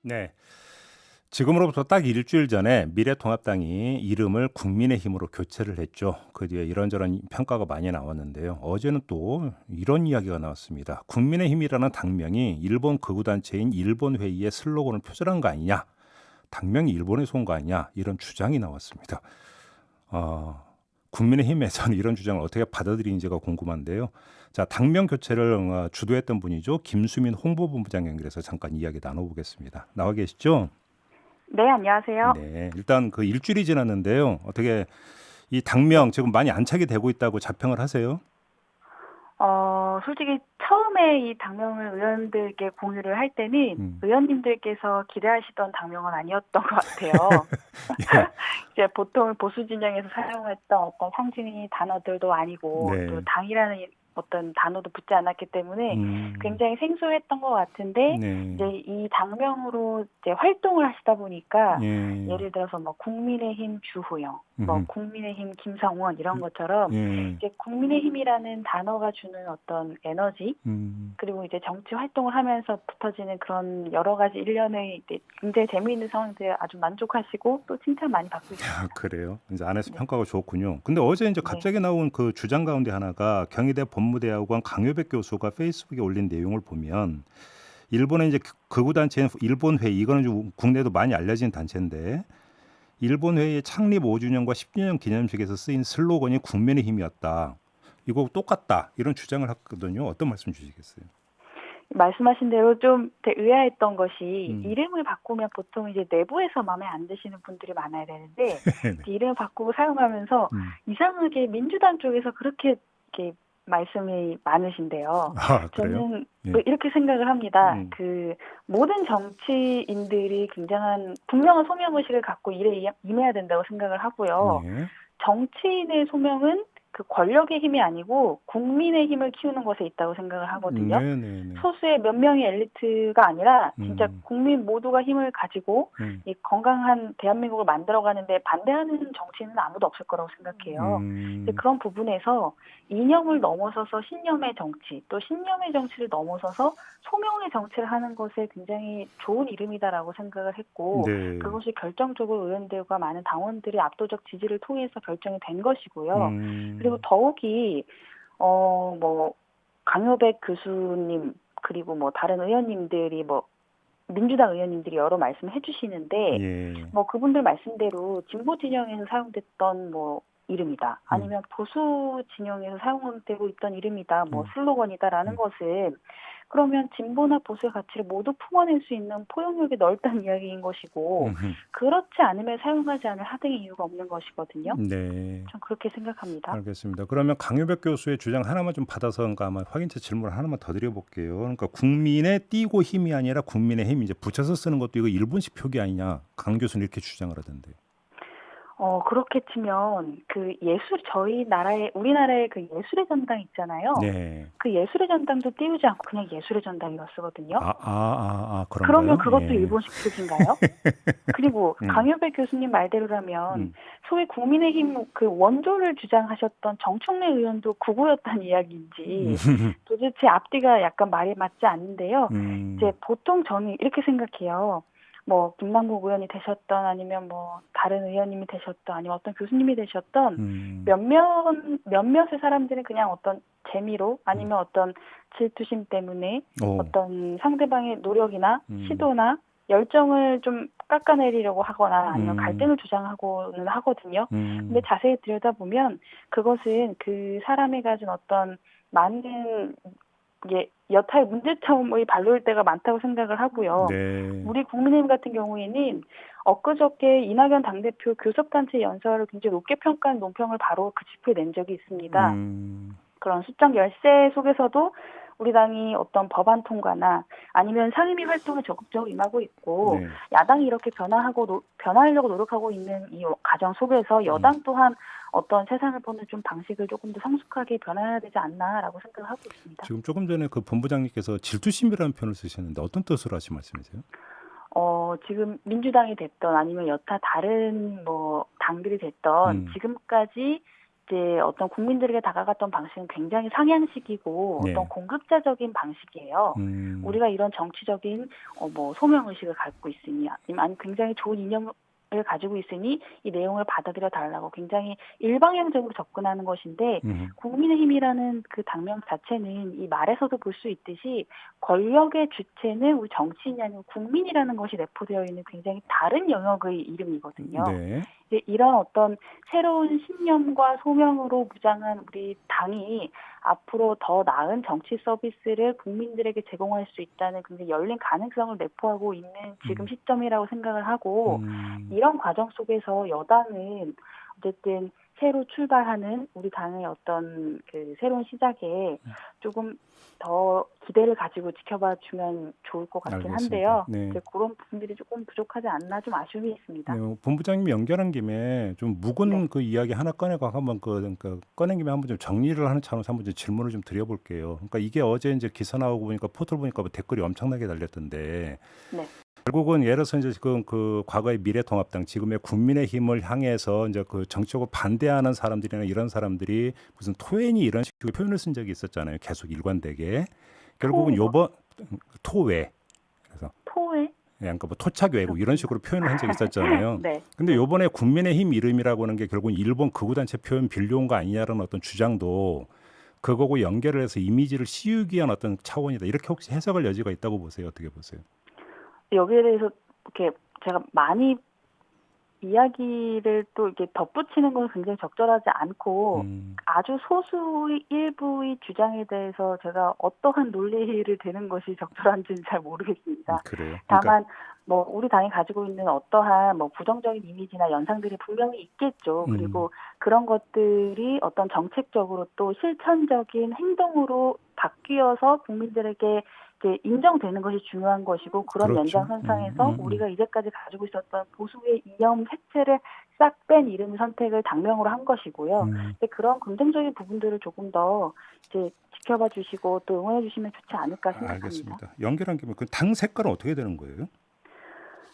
네. 지금으로부터 딱 일주일 전에 미래통합당이 이름을 국민의힘으로 교체를 했죠. 그 뒤에 이런저런 평가가 많이 나왔는데요. 어제는 또 이런 이야기가 나왔습니다. 국민의힘이라는 당명이 일본 극우단체인 일본회의의 슬로건을 표절한 거 아니냐. 당명이 일본에서 온 거 아니냐. 이런 주장이 나왔습니다. 국민의힘에서는 이런 주장을 어떻게 받아들이는지가 궁금한데요. 자, 당명 교체를 주도했던 분이죠. 김수민 홍보본부장 연결해서 잠깐 이야기 나눠보겠습니다. 나와 계시죠? 네, 안녕하세요. 네, 일단 그 일주일이 지났는데요. 어떻게 이 당명 지금 많이 안착이 되고 있다고 자평을 하세요? 솔직히 처음에 이 당명을 의원들께 공유를 할 때는 음. 의원님들께서 기대하시던 당명은 아니었던 것 같아요. 예. 이제 보통 보수 진영에서 사용했던 어떤 상징이 단어들도 아니고 또 네. 당이라는 어떤 단어도 붙지 않았기 때문에 음. 굉장히 생소했던 것 같은데 네. 이제 이 당명으로 이제 활동을 하시다 보니까 예. 예를 들어서 뭐 국민의힘 주호영, 뭐 음. 국민의힘 김성원 이런 것처럼 예. 이제 국민의힘이라는 단어가 주는 어떤 에너지 음. 그리고 이제 정치 활동을 하면서 붙어지는 그런 여러 가지 일련의 이제 굉장히 재미있는 상황들에 아주 만족하시고 또 칭찬 많이 받고 아, 있습니다. 그래요. 이제 안에서 네, 평가가 좋군요. 근데 어제 이제 네, 갑자기 나온 그 주장 가운데 하나가 경희대 법무대학원 강효백 교수가 페이스북에 올린 내용을 보면 일본의 이제 극우 단체인 일본 회의 이거는 좀 국내도 많이 알려진 단체인데 일본 회의 창립 5주년과 10주년 기념식에서 쓰인 슬로건이 국민의힘이었다. 이거 똑같다. 이런 주장을 했거든요. 어떤 말씀 주시겠어요? 말씀하신 대로 좀 되게 의아했던 것이 음. 이름을 바꾸면 보통 이제 내부에서 마음에 안 드시는 분들이 많아야 되는데 네네. 이름을 바꾸고 사용하면서 음. 이상하게 민주당 쪽에서 그렇게 이렇게 말씀이 많으신데요. 아, 그래요? 저는 예. 이렇게 생각을 합니다. 음. 그 모든 정치인들이 굉장한 분명한 소명의식을 갖고 일에 임해야 된다고 생각을 하고요. 예. 정치인의 소명은 그 권력의 힘이 아니고 국민의 힘을 키우는 것에 있다고 생각을 하거든요. 네네네. 소수의 몇 명의 엘리트가 아니라 진짜 음. 국민 모두가 힘을 가지고 음. 이 건강한 대한민국을 만들어가는데 반대하는 정치인은 아무도 없을 거라고 생각해요. 근데 음. 그런 부분에서 이념을 넘어서서 신념의 정치, 또 신념의 정치를 넘어서서 소명의 정치를 하는 것에 굉장히 좋은 이름이다라고 생각을 했고 네. 그것이 결정적으로 의원들과 많은 당원들의 압도적 지지를 통해서 결정이 된 것이고요. 그리고 음. 더욱이 뭐 강효백 교수님 그리고 뭐 다른 의원님들이 뭐 민주당 의원님들이 여러 말씀을 해주시는데 예. 뭐 그분들 말씀대로 진보 진영에서 사용됐던 뭐 이름이다 음. 아니면 보수 진영에서 사용되고 있던 이름이다 뭐 음. 슬로건이다라는 음. 것은 그러면 진보나 보수의 가치를 모두 품어낼 수 있는 포용력이 넓다는 이야기인 것이고 음흠. 그렇지 않으면 사용하지 않을 하등의 이유가 없는 것이거든요. 네. 전 그렇게 생각합니다. 알겠습니다. 그러면 강유백 교수의 주장 하나만 좀 받아서인가 아마 확인차 질문을 하나만 더 드려볼게요. 그러니까 국민의 띄고 힘이 아니라 국민의 힘 이제 붙여서 쓰는 것도 이거 일본식 표기 아니냐? 강 교수는 이렇게 주장을 하던데. 그렇게 치면 그 저희 나라의 우리나라의 그 예술의 전당 있잖아요. 네. 그 예술의 전당도 띄우지 않고 그냥 예술의 전당이라 쓰거든요. 그러면 그런가요? 그것도 예. 일본식 표기인가요? 그리고 음. 강효배 교수님 말대로라면 음. 소위 국민의힘 그 원조를 주장하셨던 정청래 의원도 극우였다는 이야기인지 도대체 앞뒤가 약간 말이 맞지 않는데요. 이제 음. 보통 저는 이렇게 생각해요. 뭐 김남국 의원이 되셨던 아니면 뭐 다른 의원님이 되셨던 아니면 어떤 교수님이 되셨던 음. 몇몇의 사람들은 그냥 어떤 재미로 음. 아니면 어떤 질투심 때문에 오. 어떤 상대방의 노력이나 음. 시도나 열정을 좀 깎아내리려고 하거나 아니면 음. 갈등을 주장하고는 하거든요. 근데 음. 자세히 들여다보면 그것은 그 사람이 가진 어떤 많은 이게 여타의 문제점의 발로일 때가 많다고 생각을 하고요. 네. 우리 국민의힘 같은 경우에는 엊그저께 이낙연 당대표 교섭단체 연설을 굉장히 높게 평가한 논평을 바로 그 집회에 낸 적이 있습니다. 음. 그런 수적 열세 속에서도 우리 당이 어떤 법안 통과나 아니면 상임위 활동에 적극적으로 임하고 있고 네. 야당이 이렇게 변화하려고 노력하고 있는 이 과정 속에서 음. 여당 또한 어떤 세상을 보는 좀 방식을 조금 더 성숙하게 변화해야 되지 않나라고 생각을 하고 있습니다. 지금 조금 전에 그 본부장님께서 질투심이라는 표현을 쓰셨는데 어떤 뜻으로 하신 말씀이세요? 지금 민주당이 됐던 아니면 여타 다른 뭐 당들이 됐던 음. 지금까지 이제 어떤 국민들에게 다가갔던 방식은 굉장히 상향식이고 네. 어떤 공급자적인 방식이에요. 우리가 이런 정치적인 뭐 소명 의식을 갖고 있으니 아니면 굉장히 좋은 이념을 가지고 있으니 이 내용을 받아들여 달라고 굉장히 일방향적으로 접근하는 것인데 국민의힘이라는 그 당명 자체는 이 말에서도 볼 수 있듯이 권력의 주체는 우리 정치인이 아니고 국민이라는 것이 내포되어 있는 굉장히 다른 영역의 이름이거든요. 네. 이제 이런 어떤 새로운 신념과 소명으로 무장한 우리 당이 앞으로 더 나은 정치 서비스를 국민들에게 제공할 수 있다는 굉장히 열린 가능성을 내포하고 있는 지금 시점이라고 생각을 하고 이런 과정 속에서 여당은 어쨌든 새로 출발하는 우리 당의 어떤 그 새로운 시작에 조금 더 기대를 가지고 지켜봐 주면 좋을 것 같긴 알겠습니다. 한데요. 네. 이제 그런 부분들이 조금 부족하지 않나 좀 아쉬움이 있습니다. 네, 본부장님이 연결한 김에 좀 묵은 네. 그 이야기 하나 꺼내고 한번 그러니까 꺼낸 김에 한번 좀 정리를 하는 차원에서 한번 좀 질문을 좀 드려볼게요. 그러니까 이게 어제 이제 기사 나오고 보니까 포털 보니까 뭐 댓글이 엄청나게 달렸던데 네. 결국은 예를 들어서 이제 지금 그 과거의 미래통합당 지금의 국민의힘을 향해서 이제 그 정치적으로 반대하는 사람들이나 이런 사람들이 무슨 토해니 이런 식으로 표현을 쓴 적이 있었잖아요. 계속 일관되게. 결국은 요번 토외 그래서 토해? 그러니까 뭐 토착외국 이런 식으로 표현을 한 적이 있었잖아요. 네. 근데 요번에 국민의힘 이름이라고 하는 게 결국은 일본 극우단체 표현 빌려온 거 아니냐라는 어떤 주장도 그거고 연결을 해서 이미지를 씌우기 위한 어떤 차원이다. 이렇게 혹시 해석할 여지가 있다고 보세요? 어떻게 보세요? 여기에 대해서 이렇게 제가 많이 이야기를 또 이렇게 덧붙이는 건 굉장히 적절하지 않고 아주 소수의 일부의 주장에 대해서 제가 어떠한 논리를 대는 것이 적절한지는 잘 모르겠습니다. 그래요. 다만 뭐 우리 당이 가지고 있는 어떠한 뭐 부정적인 이미지나 연상들이 분명히 있겠죠. 그리고 그런 것들이 어떤 정책적으로 또 실천적인 행동으로 바뀌어서 국민들에게 이제 인정되는 것이 중요한 것이고 그런 그렇죠. 연장선상에서 우리가 이제까지 가지고 있었던 보수의 이념 색채를 싹 뺀 이름 선택을 당명으로 한 것이고요. 근데 그런 긍정적인 부분들을 조금 더 이제 지켜봐 주시고 또 응원해 주시면 좋지 않을까 생각합니다. 알겠습니다. 연결한 김에 그 당 색깔은 어떻게 되는 거예요?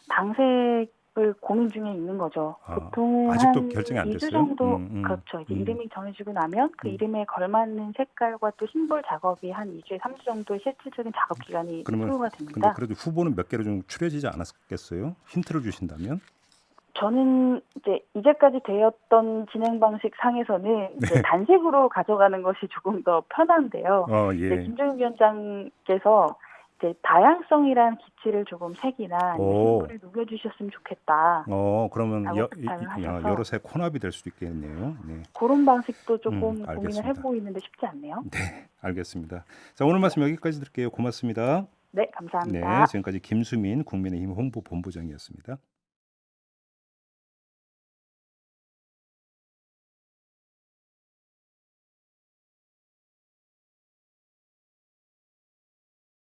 당색을 고민 중에 있는 거죠. 보통은 아직도 한 결정이 안 2주 됐어요? 정도 그렇죠. 이제 이름이 정해지고 나면 그 이름에 걸맞는 색깔과 또 심볼 작업이 한 2주에 3주 정도의 실질적인 작업 기간이 소요가 근데 됩니다. 그래도 후보는 몇 개로 좀 추려지지 않았겠어요? 힌트를 주신다면? 저는 이제까지 되었던 진행 방식 상에서는 이제 단색으로 가져가는 것이 조금 더 편한데요. 예. 김종인 위원장께서 이제 다양성이라는 기치를 조금 색이나 심볼을 녹여주셨으면 좋겠다. 그러면 부탁을 하셔서 여러 색 혼합이 될 수도 있겠네요. 네. 그런 방식도 조금 고민을 알겠습니다. 해보이는데 쉽지 않네요. 네, 알겠습니다. 자, 오늘 말씀 여기까지 드릴게요. 고맙습니다. 네, 감사합니다. 네, 지금까지 김수민 국민의힘 홍보본부장이었습니다.